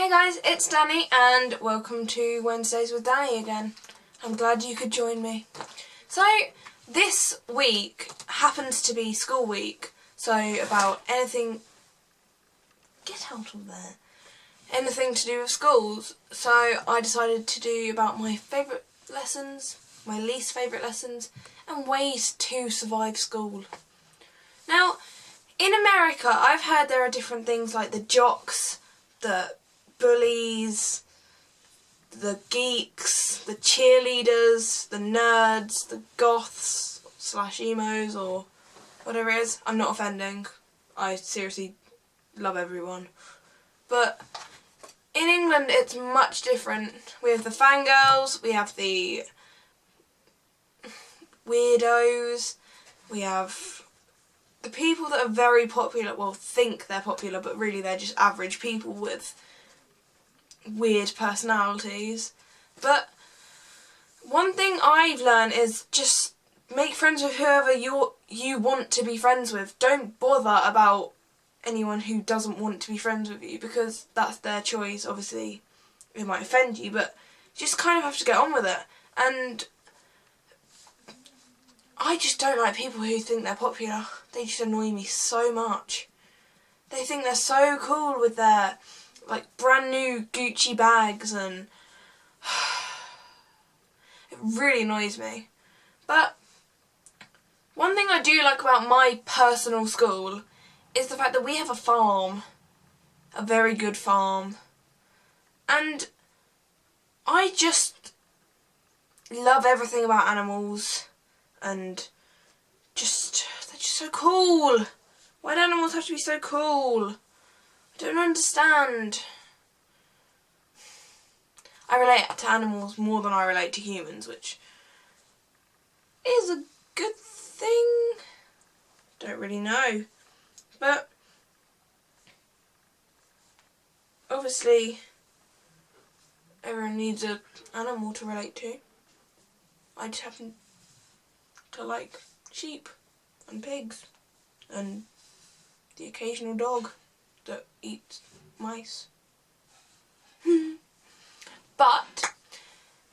Hey guys, it's Dani and welcome to Wednesdays with Dani again. I'm glad you could join me. So this week happens to be school week, so about anything, get out of there, anything to do with schools. So I decided to do about my favourite lessons, my least favourite lessons and ways to survive school. Now in America I've heard there are different things like the jocks, the bullies, the geeks, the cheerleaders, the nerds, the goths / emos or whatever it is. I'm not offending. I seriously love everyone. But in England it's much different. We have the fangirls, we have the weirdos, we have the people that are very popular, well, think they're popular, but really they're just average people with weird personalities. But one thing I've learned is just make friends with whoever you want to be friends with. Don't bother about anyone who doesn't want to be friends with you, because that's their choice. Obviously it might offend you, but you just kind of have to get on with it. And I just don't like people who think they're popular. They just annoy me so much. They think they're so cool with their like brand new Gucci bags, and it really annoys me. But one thing I do like about my personal school is the fact that we have a farm, a very good farm, and I just love everything about animals, and they're just so cool. Why do animals have to be so cool? I don't understand. I relate to animals more than I relate to humans, which is a good thing. Don't really know. But obviously everyone needs an animal to relate to. I just happen to like sheep and pigs and the occasional dog that eats mice. But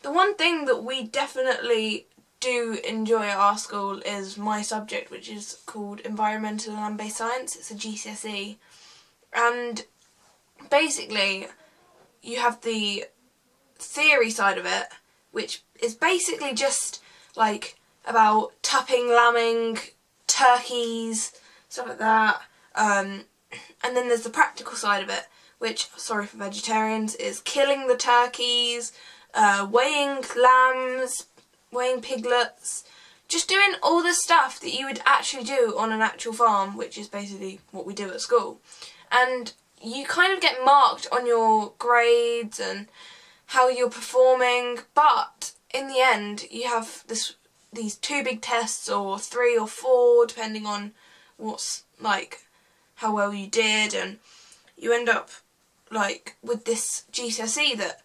the one thing that we definitely do enjoy at our school is my subject, which is called Environmental and Land-Based Science. It's a GCSE, and basically you have the theory side of it, which is basically just like about tupping, lambing, turkeys, stuff like that. And then there's the practical side of it, which, sorry for vegetarians, is killing the turkeys, weighing lambs, weighing piglets, just doing all the stuff that you would actually do on an actual farm, which is basically what we do at school. And you kind of get marked on your grades and how you're performing, but in the end you have these 2 big tests, or 3 or 4, depending on what's like how well you did, and you end up like with this GCSE that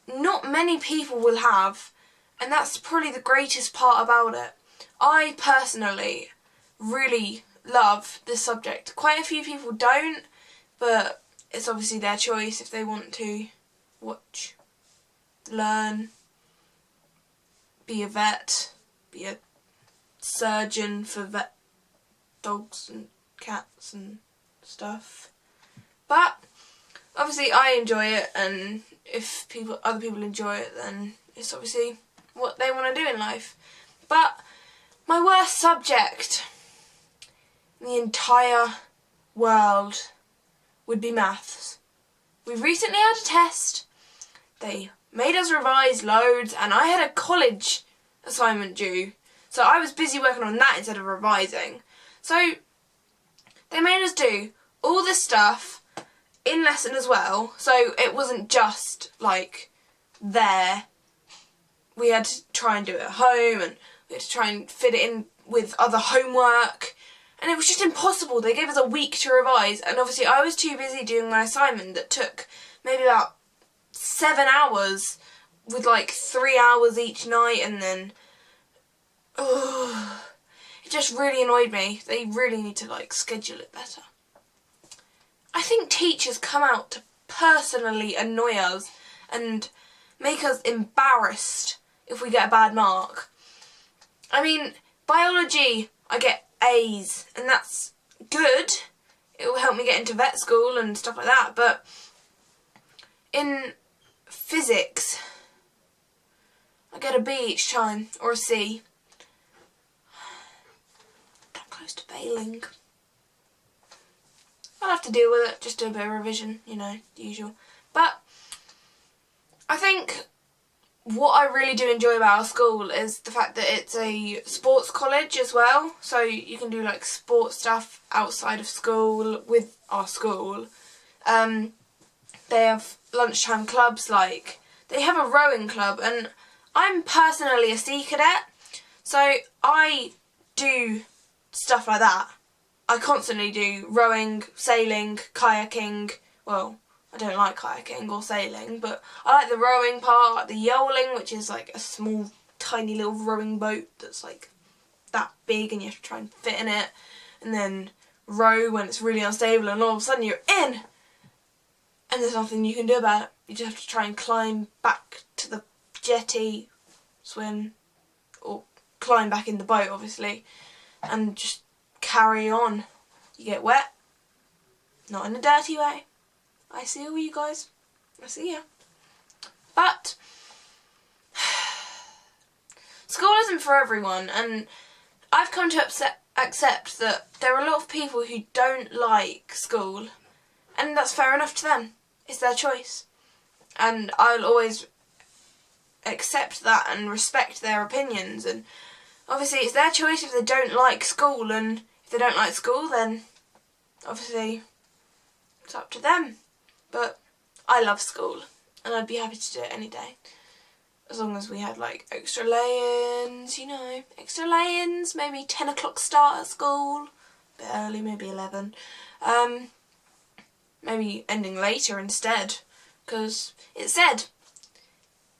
not many people will have, and that's probably the greatest part about it. I personally really love this subject. Quite a few people don't, but it's obviously their choice if they want to watch, learn, be a vet, be a surgeon for vet dogs and cats and stuff. But obviously I enjoy it, and if other people enjoy it, then it's obviously what they want to do in life. But my worst subject in the entire world would be maths. We recently had a test. They made us revise loads, and I had a college assignment due, so I was busy working on that instead of revising. So they made us do all this stuff in lesson as well, so it wasn't just like there. We had to try and do it at home, and we had to try and fit it in with other homework, and it was just impossible. They gave us a week to revise, and obviously I was too busy doing my assignment that took maybe about 7 hours, with like 3 hours each night, and then it just really annoyed me. They really need to like schedule it better. I think teachers come out to personally annoy us and make us embarrassed if we get a bad mark. I mean, biology, I get A's, and that's good. It will help me get into vet school and stuff like that, but in physics, I get a B each time, or a C. That close to failing. I'll have to deal with it, just do a bit of revision, you know, the usual. But I think what I really do enjoy about our school is the fact that it's a sports college as well. So you can do like sports stuff outside of school with our school. They have lunchtime clubs, like they have a rowing club, and I'm personally a sea cadet, so I do stuff like that. I constantly do rowing, sailing, kayaking. Well, I don't like kayaking or sailing, but I like the rowing part, the yoling, which is like a small, tiny little rowing boat that's like that big and you have to try and fit in it, and then row when it's really unstable and all of a sudden you're in and there's nothing you can do about it. You just have to try and climb back to the jetty, swim, or climb back in the boat obviously, and just carry on. You get wet, not in a dirty way. I see all you guys. I see ya. But school isn't for everyone, and I've come to accept that there are a lot of people who don't like school, and that's fair enough to them. It's their choice, and I'll always accept that and respect their opinions. And obviously it's their choice if they don't like school, and if they don't like school, then obviously it's up to them. But I love school, and I'd be happy to do it any day. As long as we had like extra lay-ins, you know, extra lay-ins, maybe 10 o'clock start at school, a bit early, maybe 11. Maybe ending later instead, because it said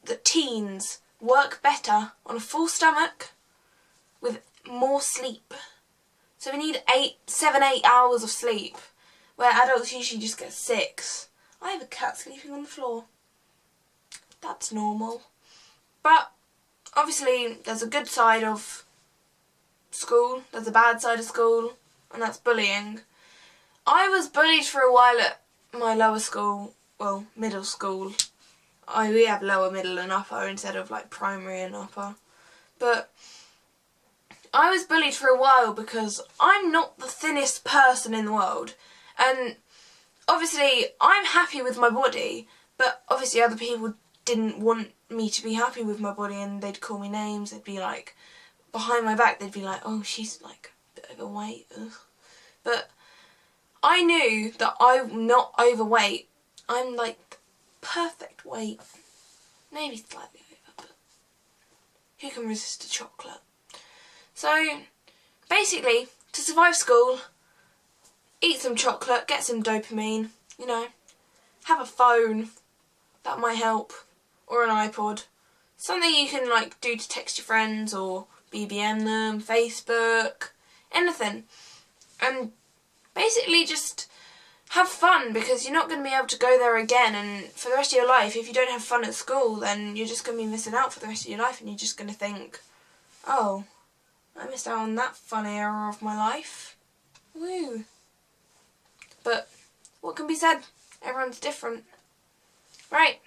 that teens work better on a full stomach with more sleep. So we need 7-8 hours of sleep, where adults usually just get 6. I have a cat sleeping on the floor. That's normal. But obviously there's a good side of school, there's a bad side of school, and that's bullying. I was bullied for a while at my lower school, well, middle school. We have lower, middle and upper instead of like primary and upper. But I was bullied for a while because I'm not the thinnest person in the world. And obviously I'm happy with my body, but obviously other people didn't want me to be happy with my body, and they'd call me names. They'd be like, behind my back, they'd be like, oh, she's like a bit overweight. Ugh. But I knew that I'm not overweight. I'm like perfect weight. Maybe slightly over, but who can resist a chocolate? So basically, to survive school, eat some chocolate, get some dopamine, you know, have a phone, that might help, or an iPod. Something you can like do to text your friends or BBM them, Facebook, anything. And basically just have fun, because you're not going to be able to go there again, and for the rest of your life, if you don't have fun at school, then you're just going to be missing out for the rest of your life, and you're just going to think, oh, I missed out on that fun era of my life. Woo. But what can be said? Everyone's different. Right,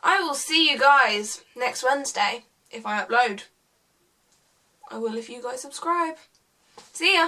I will see you guys next Wednesday if I upload. I will if you guys subscribe. See ya!